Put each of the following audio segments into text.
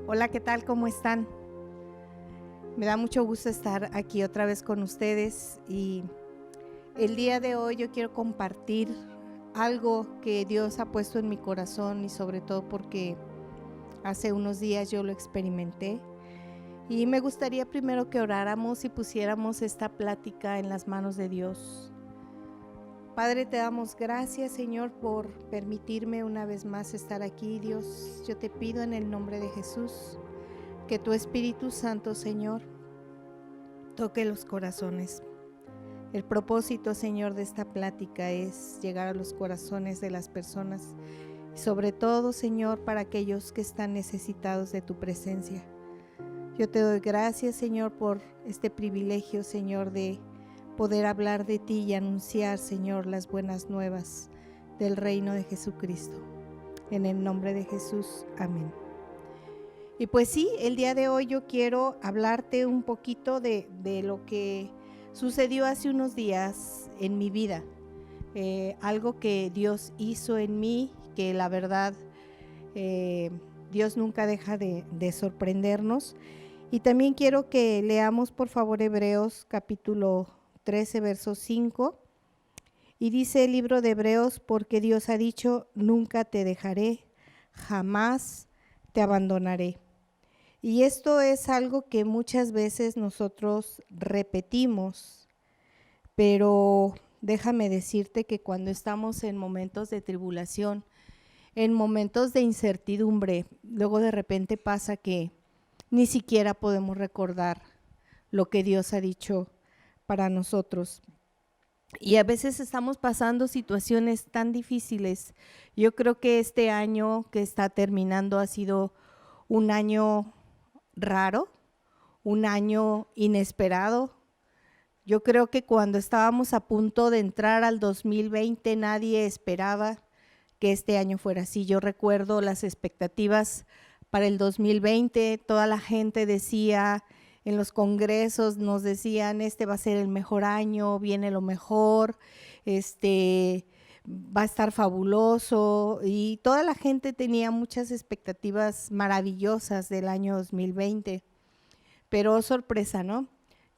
Hola, ¿qué tal? ¿Cómo están? Me da mucho gusto estar aquí otra vez con ustedes y el día de hoy yo quiero compartir algo que Dios ha puesto en mi corazón y sobre todo porque hace unos días yo lo experimenté y me gustaría primero que oráramos y pusiéramos esta plática en las manos de Dios. Padre, te damos gracias, Señor, por permitirme una vez más estar aquí, Dios. Yo te pido en el nombre de Jesús que tu Espíritu Santo, Señor, toque los corazones. El propósito, Señor, de esta plática es llegar a los corazones de las personas y sobre todo, Señor, para aquellos que están necesitados de tu presencia. Yo te doy gracias, Señor, por este privilegio, Señor, de poder hablar de ti y anunciar, Señor, las buenas nuevas del reino de Jesucristo. En el nombre de Jesús, amén. Y pues sí, el día de hoy yo quiero hablarte un poquito de lo que sucedió hace unos días en mi vida. Algo que Dios hizo en mí, que la verdad Dios nunca deja de sorprendernos. Y también quiero que leamos por favor Hebreos capítulo 13, verso 5. Y dice el libro de Hebreos, porque Dios ha dicho, nunca te dejaré, jamás te abandonaré. Y esto es algo que muchas veces nosotros repetimos, pero déjame decirte que cuando estamos en momentos de tribulación, en momentos de incertidumbre, luego de repente pasa que ni siquiera podemos recordar lo que Dios ha dicho para nosotros. Y a veces estamos pasando situaciones tan difíciles. Yo creo que este año que está terminando ha sido un año raro, un año inesperado. Yo creo que cuando estábamos a punto de entrar al 2020 nadie esperaba que este año fuera así. Yo recuerdo las expectativas para el 2020, toda la gente decía en los congresos, nos decían, este va a ser el mejor año, viene lo mejor, va a estar fabuloso, y toda la gente tenía muchas expectativas maravillosas del año 2020, pero sorpresa, ¿no?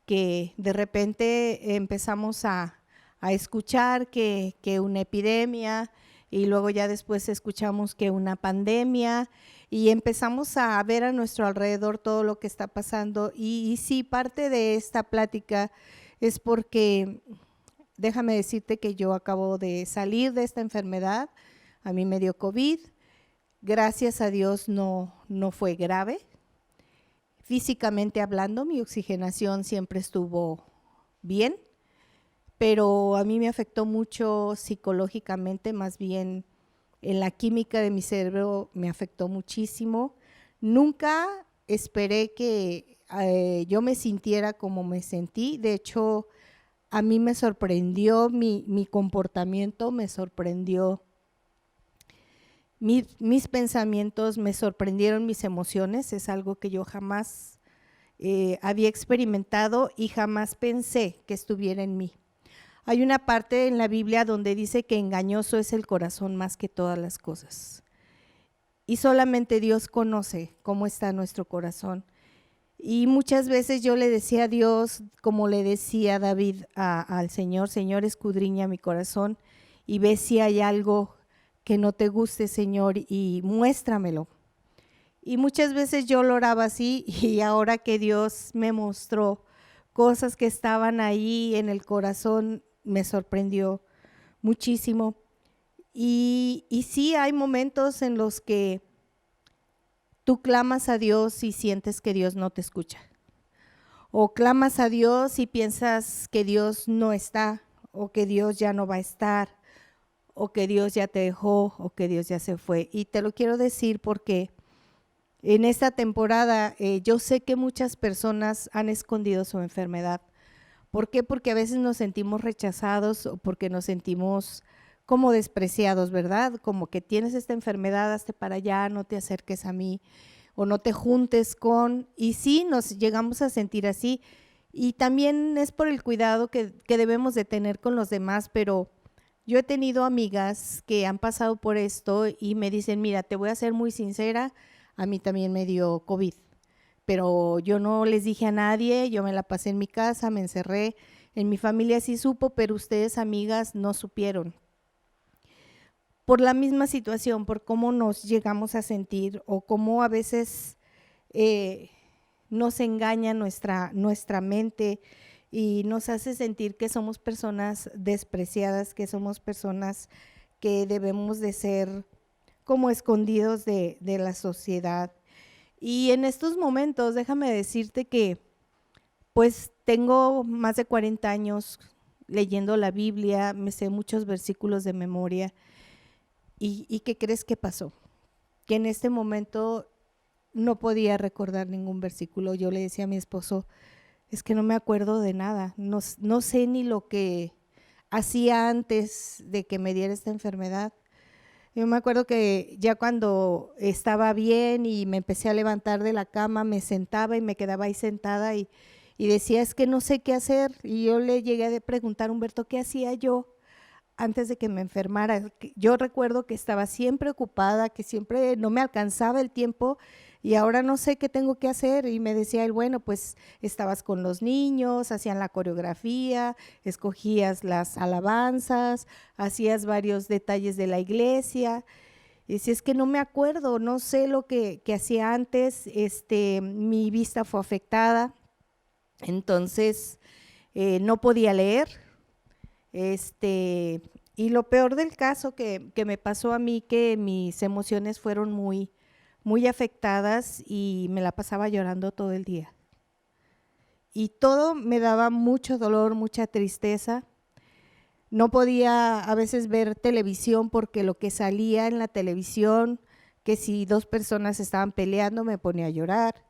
Que de repente empezamos a escuchar que una epidemia y luego ya después escuchamos que una pandemia y empezamos a ver a nuestro alrededor todo lo que está pasando y sí, parte de esta plática es porque déjame decirte que yo acabo de salir de esta enfermedad, a mí me dio COVID, gracias a Dios no fue grave. Físicamente hablando, mi oxigenación siempre estuvo bien, pero a mí me afectó mucho psicológicamente, más bien en la química de mi cerebro me afectó muchísimo. Nunca esperé que yo me sintiera como me sentí, de hecho a mí me sorprendió mi comportamiento, me sorprendió mis pensamientos, me sorprendieron mis emociones, es algo que yo jamás había experimentado y jamás pensé que estuviera en mí. Hay una parte en la Biblia donde dice que engañoso es el corazón más que todas las cosas. Y solamente Dios conoce cómo está nuestro corazón. Y muchas veces yo le decía a Dios, como le decía David al Señor, Señor, escudriña mi corazón y ve si hay algo que no te guste, Señor, y muéstramelo. Y muchas veces yo lo oraba así y ahora que Dios me mostró cosas que estaban ahí en el corazón, me sorprendió muchísimo. Y sí hay momentos en los que tú clamas a Dios y sientes que Dios no te escucha. O clamas a Dios y piensas que Dios no está, o que Dios ya no va a estar, o que Dios ya te dejó, o que Dios ya se fue. Y te lo quiero decir porque en esta temporada yo sé que muchas personas han escondido su enfermedad. ¿Por qué? Porque a veces nos sentimos rechazados o porque nos sentimos como despreciados, ¿verdad? Como que tienes esta enfermedad, hazte para allá, no te acerques a mí o no te juntes con… Y sí, nos llegamos a sentir así. Y también es por el cuidado que debemos de tener con los demás, pero yo he tenido amigas que han pasado por esto y me dicen, mira, te voy a ser muy sincera, a mí también me dio COVID, pero yo no les dije a nadie, yo me la pasé en mi casa, me encerré, en mi familia sí supo, pero ustedes, amigas, no supieron. Por la misma situación, por cómo nos llegamos a sentir o cómo a veces nos engaña nuestra mente y nos hace sentir que somos personas despreciadas, que somos personas que debemos de ser como escondidos de la sociedad. Y en estos momentos, déjame decirte que pues tengo más de 40 años leyendo la Biblia, me sé muchos versículos de memoria. ¿Y qué crees que pasó? Que en este momento no podía recordar ningún versículo. Yo le decía a mi esposo, es que no me acuerdo de nada, no sé ni lo que hacía antes de que me diera esta enfermedad. Yo me acuerdo que ya cuando estaba bien y me empecé a levantar de la cama, me sentaba y me quedaba ahí sentada y decía, es que no sé qué hacer. Y yo le llegué a preguntar a Humberto, ¿qué hacía yo antes de que me enfermara? Yo recuerdo que estaba siempre ocupada, que siempre no me alcanzaba el tiempo y ahora no sé qué tengo que hacer. Y me decía él, bueno, pues estabas con los niños, hacían la coreografía, escogías las alabanzas, hacías varios detalles de la iglesia. Y si es que no me acuerdo, no sé lo que hacía antes, mi vista fue afectada, entonces no podía leer. Y lo peor del caso que me pasó a mí, que mis emociones fueron muy afectadas y me la pasaba llorando todo el día. Y todo me daba mucho dolor, mucha tristeza. No podía a veces ver televisión porque lo que salía en la televisión, que si dos personas estaban peleando me ponía a llorar,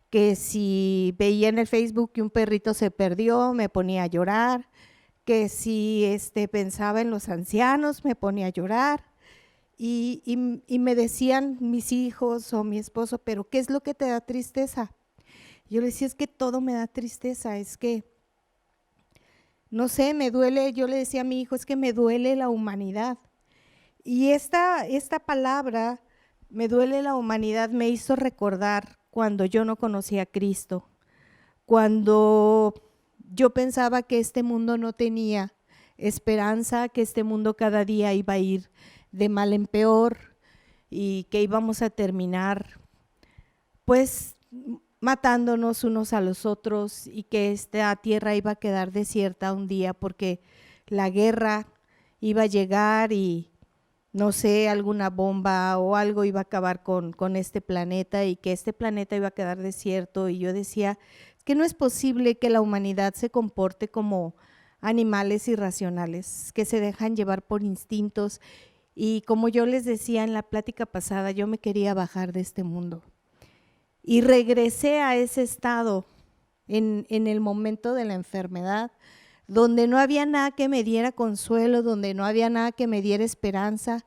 que si veía en el Facebook que un perrito se perdió me ponía a llorar, que si pensaba en los ancianos me ponía a llorar y me decían mis hijos o mi esposo, pero ¿qué es lo que te da tristeza? Yo le decía, es que todo me da tristeza, es que, no sé, me duele, yo le decía a mi hijo, es que me duele la humanidad. Y esta palabra, me duele la humanidad, me hizo recordar cuando yo no conocía a Cristo, cuando yo pensaba que este mundo no tenía esperanza, que este mundo cada día iba a ir de mal en peor y que íbamos a terminar pues matándonos unos a los otros y que esta tierra iba a quedar desierta un día porque la guerra iba a llegar y no sé, alguna bomba o algo iba a acabar con este planeta y que este planeta iba a quedar desierto. Y yo decía, es que no es posible que la humanidad se comporte como animales irracionales, que se dejan llevar por instintos. Y como yo les decía en la plática pasada, yo me quería bajar de este mundo. Y regresé a ese estado en el momento de la enfermedad, donde no había nada que me diera consuelo, donde no había nada que me diera esperanza.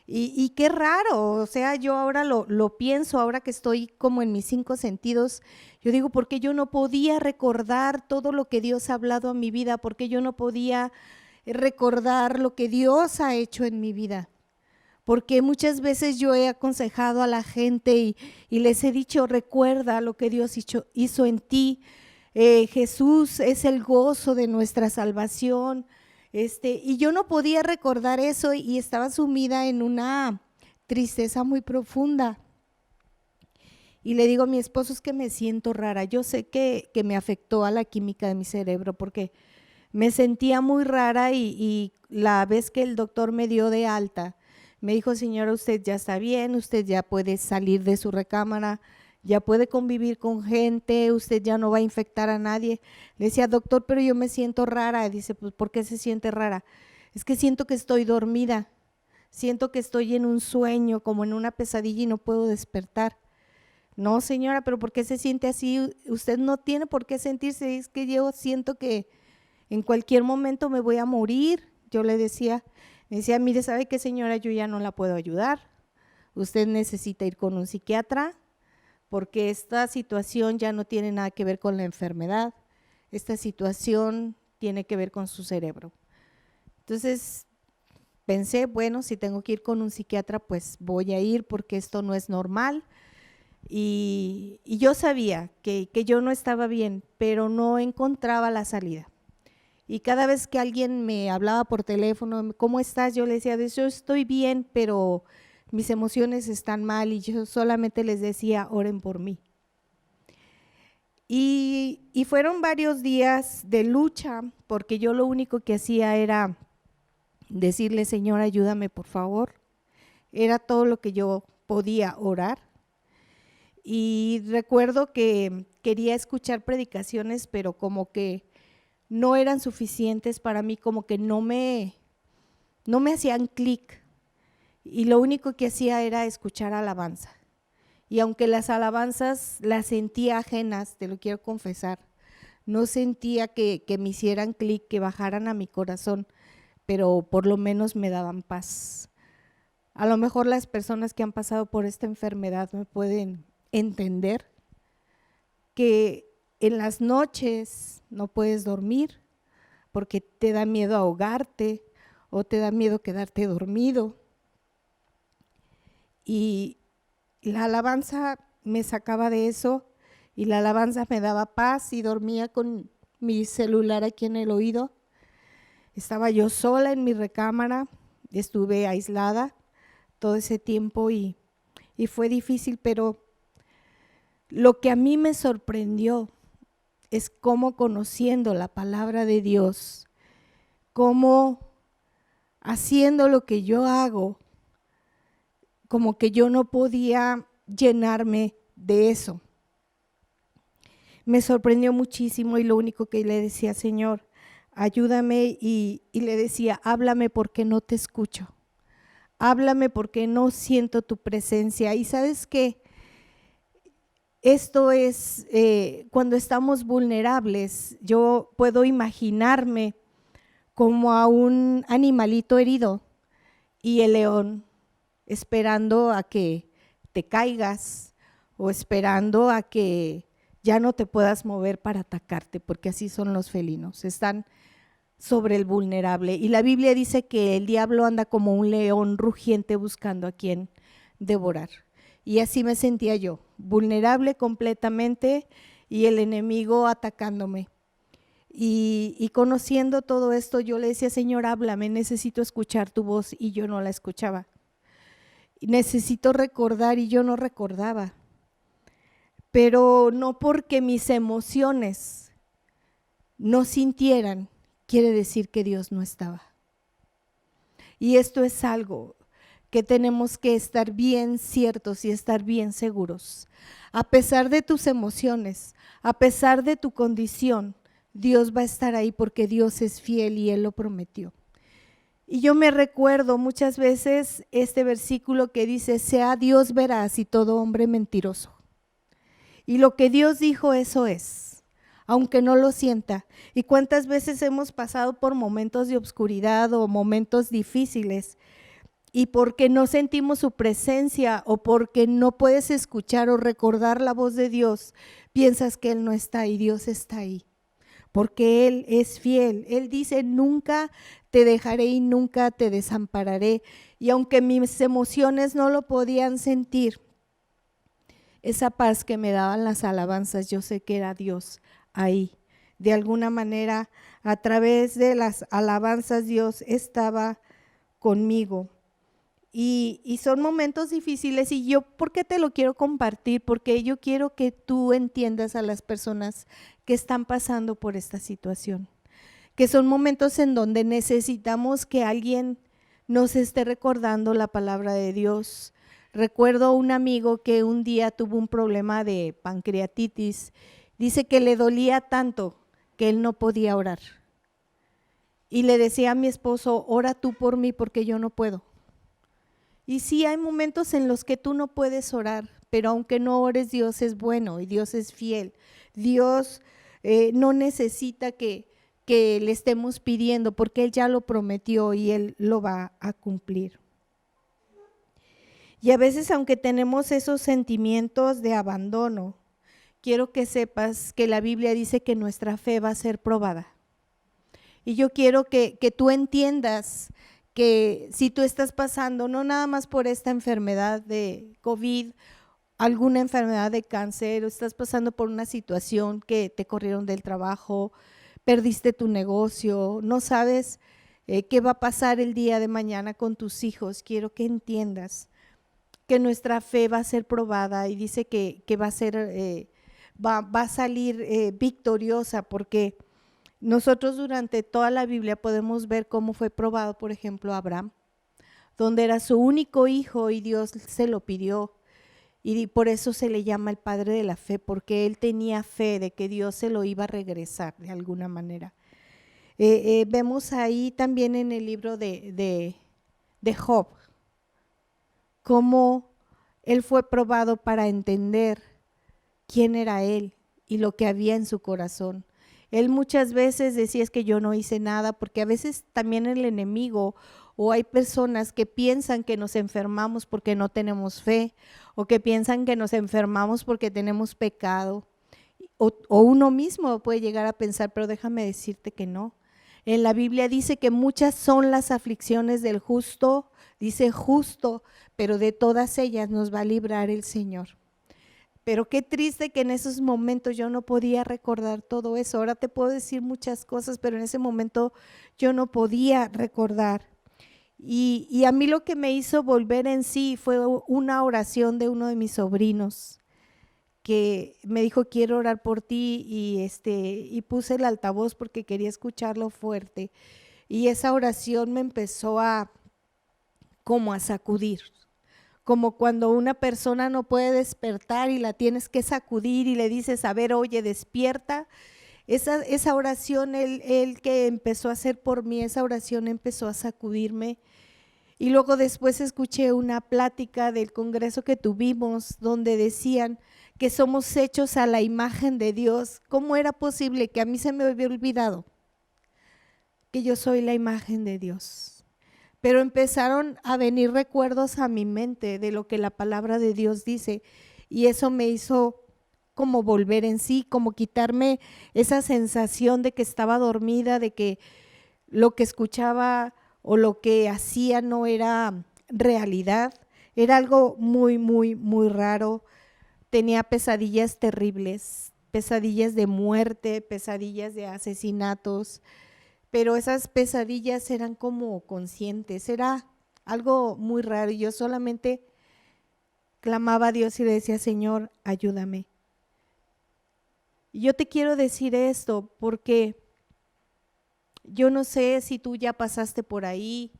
Y qué raro, o sea, yo ahora lo pienso, ahora que estoy como en mis 5 sentidos, yo digo, ¿por qué yo no podía recordar todo lo que Dios ha hablado a mi vida? ¿Por qué yo no podía recordar lo que Dios ha hecho en mi vida? Porque muchas veces yo he aconsejado a la gente y les he dicho, recuerda lo que Dios hizo en ti. Jesús es el gozo de nuestra salvación. Y yo no podía recordar eso y estaba sumida en una tristeza muy profunda. Y le digo a mi esposo, es que me siento rara. Yo sé que me afectó a la química de mi cerebro porque me sentía muy rara y la vez que el doctor me dio de alta, me dijo, señora, usted ya está bien, usted ya puede salir de su recámara, ya puede convivir con gente, usted ya no va a infectar a nadie. Le decía, doctor, pero yo me siento rara. Dice, pues, ¿por qué se siente rara? Es que siento que estoy dormida, siento que estoy en un sueño, como en una pesadilla y no puedo despertar. No, señora, pero ¿por qué se siente así? Usted no tiene por qué sentirse, es que yo siento que en cualquier momento me voy a morir. Yo le decía, me decía, mire, ¿sabe qué, señora? Yo ya no la puedo ayudar. Usted necesita ir con un psiquiatra porque esta situación ya no tiene nada que ver con la enfermedad. Esta situación tiene que ver con su cerebro. Entonces pensé, bueno, si tengo que ir con un psiquiatra, pues voy a ir porque esto no es normal. y yo sabía que yo no estaba bien, pero no encontraba la salida. Y cada vez que alguien me hablaba por teléfono, ¿cómo estás? Yo le decía, yo estoy bien, pero mis emociones están mal, y yo solamente les decía, oren por mí. Y fueron varios días de lucha, porque yo lo único que hacía era decirle, Señor, ayúdame por favor. Era todo lo que yo podía orar. Y recuerdo que quería escuchar predicaciones, pero como que no eran suficientes para mí, como que no me hacían clic, y lo único que hacía era escuchar alabanza. Y aunque las alabanzas las sentía ajenas, te lo quiero confesar, no sentía que me hicieran clic, que bajaran a mi corazón, pero por lo menos me daban paz. A lo mejor las personas que han pasado por esta enfermedad me pueden entender que en las noches no puedes dormir porque te da miedo ahogarte o te da miedo quedarte dormido. Y la alabanza me sacaba de eso, y la alabanza me daba paz, y dormía con mi celular aquí en el oído. Estaba yo sola en mi recámara, estuve aislada todo ese tiempo y fue difícil, pero lo que a mí me sorprendió es cómo, conociendo la palabra de Dios, cómo haciendo lo que yo hago, como que yo no podía llenarme de eso. Me sorprendió muchísimo, y lo único que le decía, Señor, ayúdame, y le decía, háblame porque no te escucho, háblame porque no siento tu presencia. Y ¿sabes qué? Esto es cuando estamos vulnerables. Yo puedo imaginarme como a un animalito herido y el león esperando a que te caigas o esperando a que ya no te puedas mover para atacarte, porque así son los felinos, están sobre el vulnerable. Y la Biblia dice que el diablo anda como un león rugiente buscando a quien devorar. Y así me sentía yo, vulnerable completamente, y el enemigo atacándome. Y conociendo todo esto, yo le decía, Señor, háblame, necesito escuchar tu voz, y yo no la escuchaba. Necesito recordar, y yo no recordaba. Pero no porque mis emociones no sintieran, quiere decir que Dios no estaba. Y esto es algo que tenemos que estar bien ciertos y estar bien seguros. A pesar de tus emociones, a pesar de tu condición, Dios va a estar ahí, porque Dios es fiel y Él lo prometió. Y yo me recuerdo muchas veces este versículo que dice, sea Dios veraz y todo hombre mentiroso. Y lo que Dios dijo, eso es, aunque no lo sienta. ¿Y cuántas veces hemos pasado por momentos de oscuridad o momentos difíciles, y porque no sentimos su presencia o porque no puedes escuchar o recordar la voz de Dios, piensas que Él no está ahí? Dios está ahí, porque Él es fiel. Él dice, nunca te dejaré y nunca te desampararé. Y aunque mis emociones no lo podían sentir, esa paz que me daban las alabanzas, yo sé que era Dios ahí. De alguna manera, a través de las alabanzas, Dios estaba conmigo. Y son momentos difíciles, y yo, ¿por qué te lo quiero compartir? Porque yo quiero que tú entiendas a las personas que están pasando por esta situación, que son momentos en donde necesitamos que alguien nos esté recordando la palabra de Dios. Recuerdo un amigo que un día tuvo un problema de pancreatitis. Dice que le dolía tanto que él no podía orar. Y le decía a mi esposo, ora tú por mí porque yo no puedo. Y sí, hay momentos en los que tú no puedes orar, pero aunque no ores, Dios es bueno y Dios es fiel. Dios no necesita que le estemos pidiendo, porque Él ya lo prometió y Él lo va a cumplir. Y a veces, aunque tenemos esos sentimientos de abandono, quiero que sepas que la Biblia dice que nuestra fe va a ser probada. Y yo quiero que tú entiendas que si tú estás pasando, no nada más por esta enfermedad de COVID alguna enfermedad de cáncer, o estás pasando por una situación que te corrieron del trabajo, perdiste tu negocio, no sabes qué va a pasar el día de mañana con tus hijos, quiero que entiendas que nuestra fe va a ser probada y dice que va a ser, va a salir victoriosa, porque nosotros durante toda la Biblia podemos ver cómo fue probado, por ejemplo, Abraham, donde era su único hijo y Dios se lo pidió. Y por eso se le llama el padre de la fe, porque él tenía fe de que Dios se lo iba a regresar de alguna manera. Vemos ahí también en el libro de Job, cómo él fue probado para entender quién era él y lo que había en su corazón. Él muchas veces decía, es que yo no hice nada, porque a veces también el enemigo o hay personas que piensan que nos enfermamos porque no tenemos fe, o que piensan que nos enfermamos porque tenemos pecado, o uno mismo puede llegar a pensar, pero déjame decirte que no. En la Biblia dice que muchas son las aflicciones del justo, dice justo, pero de todas ellas nos va a librar el Señor. Pero qué triste que en esos momentos yo no podía recordar todo eso. Ahora te puedo decir muchas cosas, pero en ese momento yo no podía recordar. Y a mí lo que me hizo volver en sí fue una oración de uno de mis sobrinos, que me dijo, quiero orar por ti, y puse el altavoz porque quería escucharlo fuerte. Y esa oración me empezó como a sacudir, como cuando una persona no puede despertar y la tienes que sacudir y le dices, a ver, oye, despierta. Esa oración, él que empezó a hacer por mí, esa oración empezó a sacudirme. Y luego después escuché una plática del congreso que tuvimos donde decían que somos hechos a la imagen de Dios. ¿Cómo era posible que a mí se me había olvidado que yo soy la imagen de Dios? Pero empezaron a venir recuerdos a mi mente de lo que la palabra de Dios dice, y eso me hizo como volver en sí, como quitarme esa sensación de que estaba dormida, de que lo que escuchaba o lo que hacía no era realidad, era algo muy, muy, muy raro. Tenía pesadillas terribles, pesadillas de muerte, pesadillas de asesinatos, pero esas pesadillas eran como conscientes, era algo muy raro. Yo solamente clamaba a Dios y le decía, Señor, ayúdame. Y yo te quiero decir esto porque yo no sé si tú ya pasaste por ahí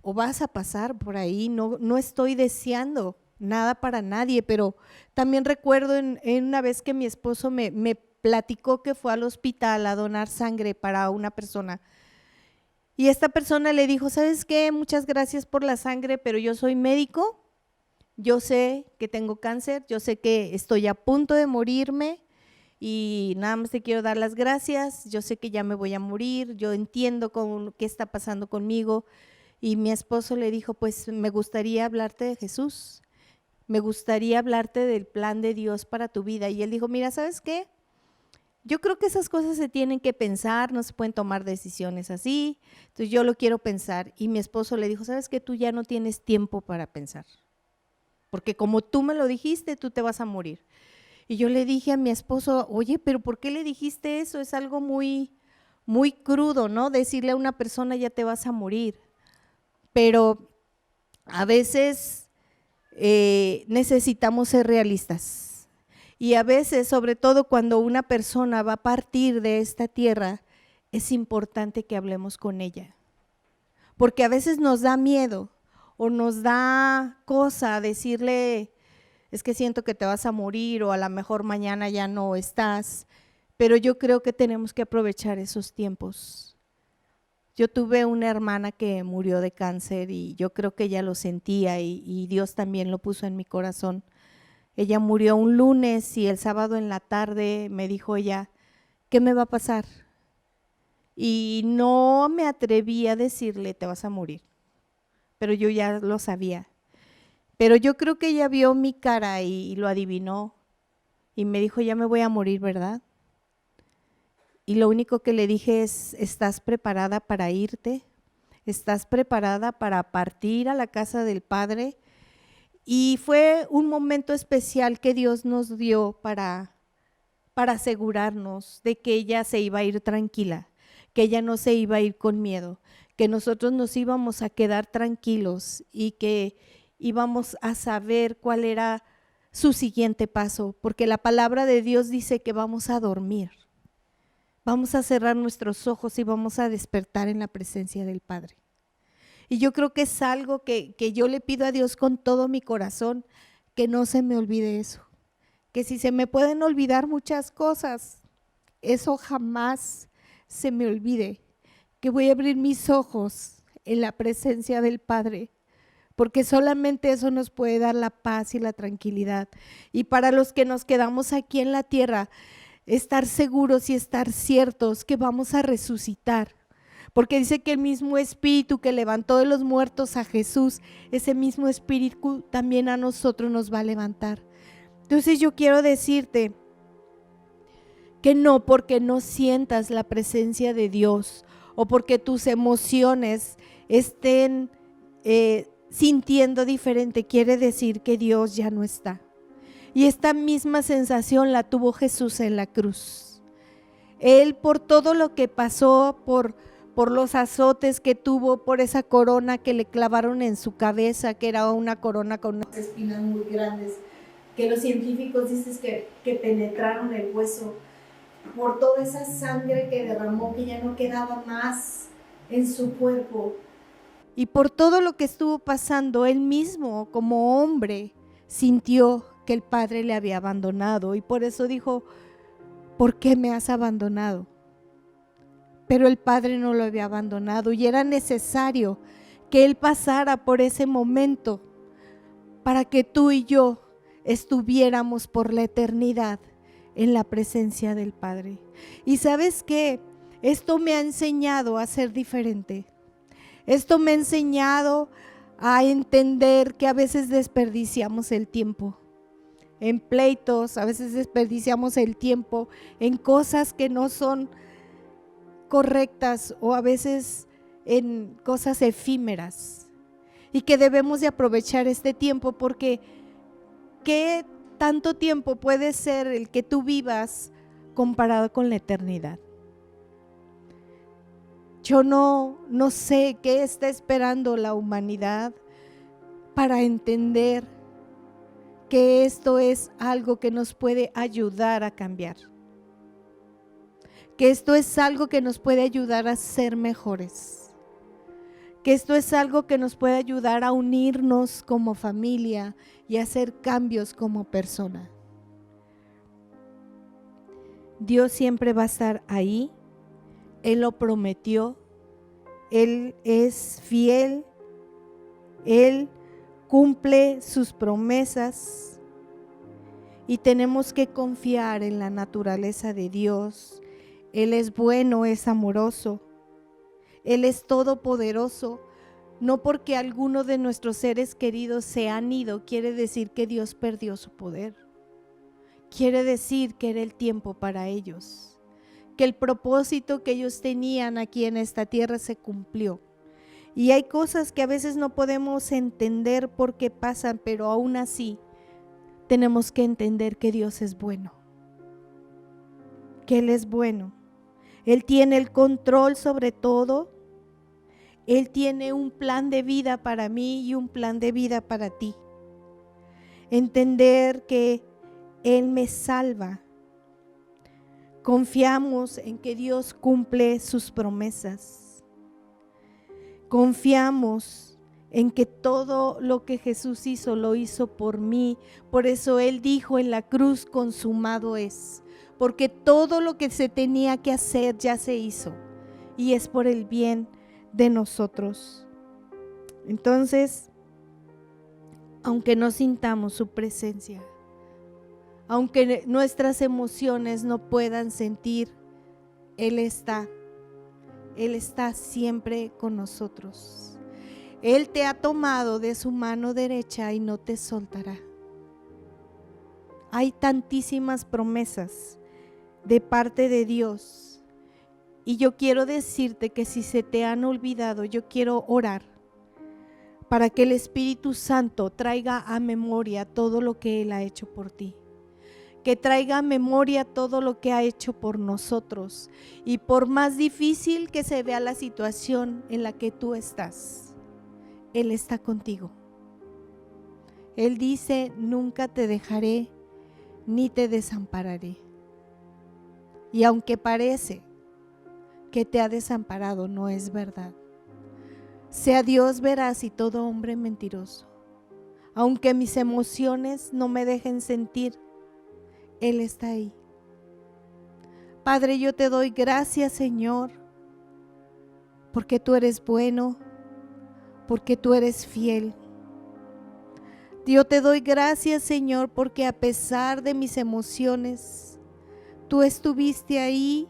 o vas a pasar por ahí, no estoy deseando nada para nadie, pero también recuerdo en una vez que mi esposo me platicó que fue al hospital a donar sangre para una persona, y esta persona le dijo, ¿sabes qué? Muchas gracias por la sangre, pero yo soy médico, yo sé que tengo cáncer, yo sé que estoy a punto de morirme y nada más te quiero dar las gracias, yo sé que ya me voy a morir, yo entiendo qué está pasando conmigo. Y mi esposo le dijo, pues me gustaría hablarte de Jesús, me gustaría hablarte del plan de Dios para tu vida. Y él dijo, mira, ¿sabes qué? Yo creo que esas cosas se tienen que pensar, no se pueden tomar decisiones así, entonces yo lo quiero pensar. Y mi esposo le dijo, ¿sabes qué? Tú ya no tienes tiempo para pensar, porque como tú me lo dijiste, tú te vas a morir. Y yo le dije a mi esposo, oye, pero ¿por qué le dijiste eso? Es algo muy, muy crudo, ¿no? Decirle a una persona, ya te vas a morir. Pero a veces necesitamos ser realistas, y a veces, sobre todo cuando una persona va a partir de esta tierra, es importante que hablemos con ella, porque a veces nos da miedo o nos da cosa decirle, es que siento que te vas a morir, o a lo mejor mañana ya no estás, pero yo creo que tenemos que aprovechar esos tiempos. Yo tuve una hermana que murió de cáncer y yo creo que ella lo sentía, y Dios también lo puso en mi corazón. Ella murió un lunes y el sábado en la tarde me dijo ella, ¿qué me va a pasar? Y no me atreví a decirle, te vas a morir, pero yo ya lo sabía. Pero yo creo que ella vio mi cara y lo adivinó y me dijo, ya me voy a morir, ¿verdad? Y lo único que le dije es, ¿estás preparada para irte? ¿Estás preparada para partir a la casa del Padre? Y fue un momento especial que Dios nos dio para asegurarnos de que ella se iba a ir tranquila, que ella no se iba a ir con miedo, que nosotros nos íbamos a quedar tranquilos y que íbamos a saber cuál era su siguiente paso, porque la palabra de Dios dice que vamos a dormir, vamos a cerrar nuestros ojos y vamos a despertar en la presencia del Padre. Y yo creo que es algo que yo le pido a Dios con todo mi corazón, que no se me olvide eso. Que si se me pueden olvidar muchas cosas, eso jamás se me olvide. Que voy a abrir mis ojos en la presencia del Padre, porque solamente eso nos puede dar la paz y la tranquilidad. Y para los que nos quedamos aquí en la tierra, estar seguros y estar ciertos que vamos a resucitar. Porque dice que el mismo Espíritu que levantó de los muertos a Jesús, ese mismo Espíritu también a nosotros nos va a levantar. Entonces yo quiero decirte que no porque no sientas la presencia de Dios o porque tus emociones estén sintiendo diferente, quiere decir que Dios ya no está. Y esta misma sensación la tuvo Jesús en la cruz. Él, por todo lo que pasó, por los azotes que tuvo, por esa corona que le clavaron en su cabeza, que era una corona con unas espinas muy grandes, que los científicos dicen que penetraron el hueso, por toda esa sangre que derramó, que ya no quedaba más en su cuerpo, y por todo lo que estuvo pasando, él mismo como hombre sintió que el Padre le había abandonado, y por eso dijo: ¿por qué me has abandonado? Pero el Padre no lo había abandonado y era necesario que Él pasara por ese momento para que tú y yo estuviéramos por la eternidad en la presencia del Padre. Y ¿sabes qué? Esto me ha enseñado a ser diferente. Esto me ha enseñado a entender que a veces desperdiciamos el tiempo en pleitos, a veces desperdiciamos el tiempo en cosas que no son correctas o a veces en cosas efímeras, y que debemos de aprovechar este tiempo, porque ¿qué tanto tiempo puede ser el que tú vivas comparado con la eternidad? Yo no sé qué está esperando la humanidad para entender que esto es algo que nos puede ayudar a cambiar, que esto es algo que nos puede ayudar a ser mejores, que esto es algo que nos puede ayudar a unirnos como familia y a hacer cambios como persona. Dios siempre va a estar ahí, Él lo prometió, Él es fiel, Él cumple sus promesas y tenemos que confiar en la naturaleza de Dios. Él es bueno, es amoroso, Él es todopoderoso. No porque algunos de nuestros seres queridos se han ido, quiere decir que Dios perdió su poder. Quiere decir que era el tiempo para ellos, que el propósito que ellos tenían aquí en esta tierra se cumplió. Y hay cosas que a veces no podemos entender por qué pasan, pero aún así tenemos que entender que Dios es bueno, que Él es bueno. Él tiene el control sobre todo. Él tiene un plan de vida para mí y un plan de vida para ti. Entender que Él me salva. Confiamos en que Dios cumple sus promesas. Confiamos en que todo lo que Jesús hizo, lo hizo por mí. Por eso Él dijo en la cruz: consumado es. Porque todo lo que se tenía que hacer ya se hizo. Y es por el bien de nosotros. Entonces, aunque no sintamos su presencia, aunque nuestras emociones no puedan sentir, Él está siempre con nosotros. Él te ha tomado de su mano derecha y no te soltará. Hay tantísimas promesas de parte de Dios, y yo quiero decirte que si se te han olvidado, yo quiero orar para que el Espíritu Santo traiga a memoria todo lo que Él ha hecho por ti. Que traiga a memoria todo lo que ha hecho por nosotros. Y por más difícil que se vea la situación en la que tú estás, Él está contigo. Él dice, nunca te dejaré ni te desampararé. Y aunque parece que te ha desamparado, no es verdad. Sea Dios veraz y todo hombre mentiroso. Aunque mis emociones no me dejen sentir, Él está ahí. Padre, yo te doy gracias, Señor, porque tú eres bueno, porque tú eres fiel. Yo te doy gracias, Señor, porque a pesar de mis emociones, tú estuviste ahí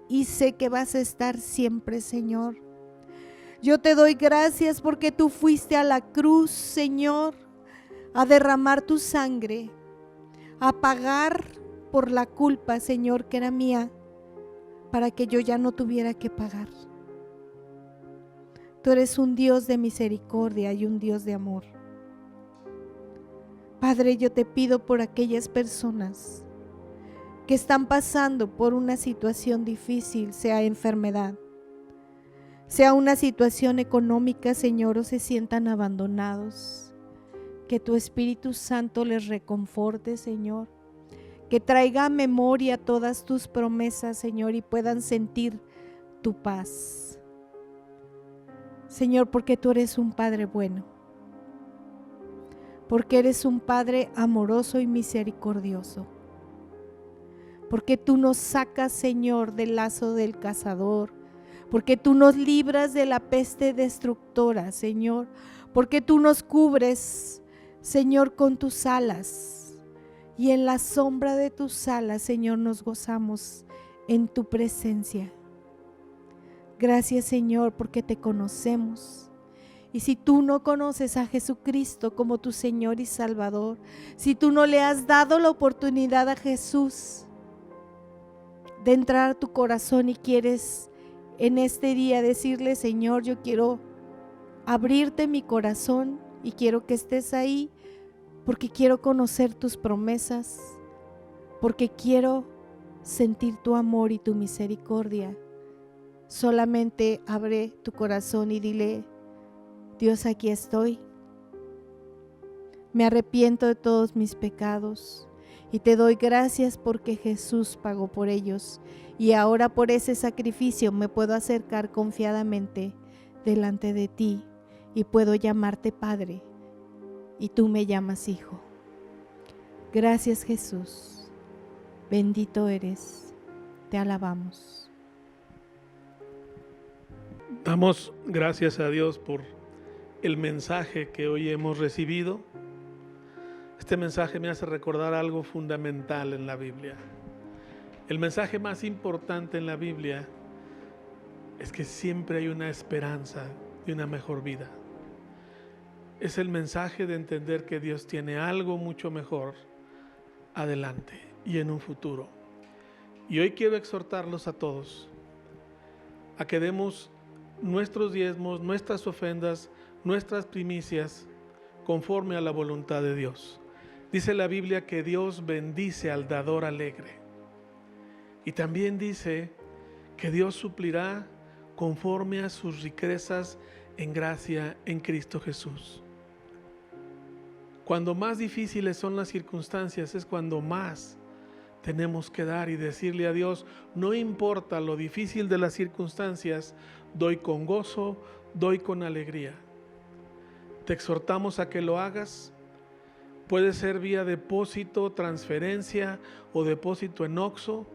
y sé que vas a estar siempre, Señor. Yo te doy gracias porque tú fuiste a la cruz, Señor, a derramar tu sangre, a pagar por la culpa, Señor, que era mía, para que yo ya no tuviera que pagar. Tú eres un Dios de misericordia y un Dios de amor. Padre, yo te pido por aquellas personas que están pasando por una situación difícil, sea enfermedad, sea una situación económica, Señor, o se sientan abandonados, que tu Espíritu Santo les reconforte, Señor, que traiga a memoria todas tus promesas, Señor, y puedan sentir tu paz. Señor, porque tú eres un Padre bueno, porque eres un Padre amoroso y misericordioso, porque tú nos sacas, Señor, del lazo del cazador, porque tú nos libras de la peste destructora, Señor, porque tú nos cubres, Señor, con tus alas, y en la sombra de tus alas, Señor, nos gozamos en tu presencia. Gracias, Señor, porque te conocemos. Y si tú no conoces a Jesucristo como tu Señor y Salvador, si tú no le has dado la oportunidad a Jesús de entrar a tu corazón y quieres en este día decirle, Señor, yo quiero abrirte mi corazón y quiero que estés ahí porque quiero conocer tus promesas, porque quiero sentir tu amor y tu misericordia. Solamente abre tu corazón y dile, Dios, aquí estoy. Me arrepiento de todos mis pecados y te doy gracias porque Jesús pagó por ellos y ahora por ese sacrificio me puedo acercar confiadamente delante de ti y puedo llamarte Padre y tú me llamas Hijo. Gracias, Jesús. Bendito eres. Te alabamos. Damos gracias a Dios por el mensaje que hoy hemos recibido. Este mensaje me hace recordar algo fundamental en la Biblia. El mensaje más importante en la Biblia es que siempre hay una esperanza de una mejor vida. Es el mensaje de entender que Dios tiene algo mucho mejor adelante y en un futuro. Y hoy quiero exhortarlos a todos a que demos nuestros diezmos, nuestras ofrendas, nuestras primicias conforme a la voluntad de Dios. Dice la Biblia que Dios bendice al dador alegre. Y también dice que Dios suplirá conforme a sus riquezas en gracia en Cristo Jesús. Cuando más difíciles son las circunstancias es cuando más tenemos que dar y decirle a Dios, no importa lo difícil de las circunstancias, doy con gozo, doy con alegría. Te exhortamos a que lo hagas. Puede ser vía depósito, transferencia o depósito en Oxxo.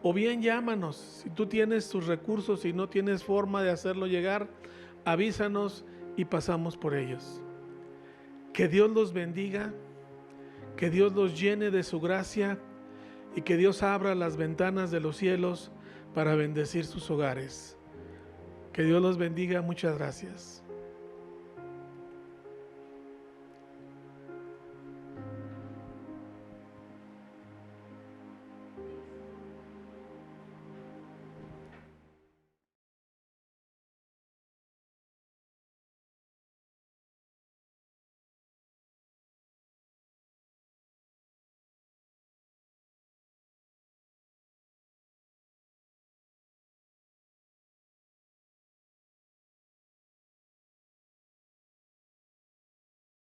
O bien llámanos. Si tú tienes tus recursos y no tienes forma de hacerlo llegar, avísanos y pasamos por ellos. Que Dios los bendiga, que Dios los llene de su gracia y que Dios abra las ventanas de los cielos para bendecir sus hogares. Que Dios los bendiga. Muchas gracias.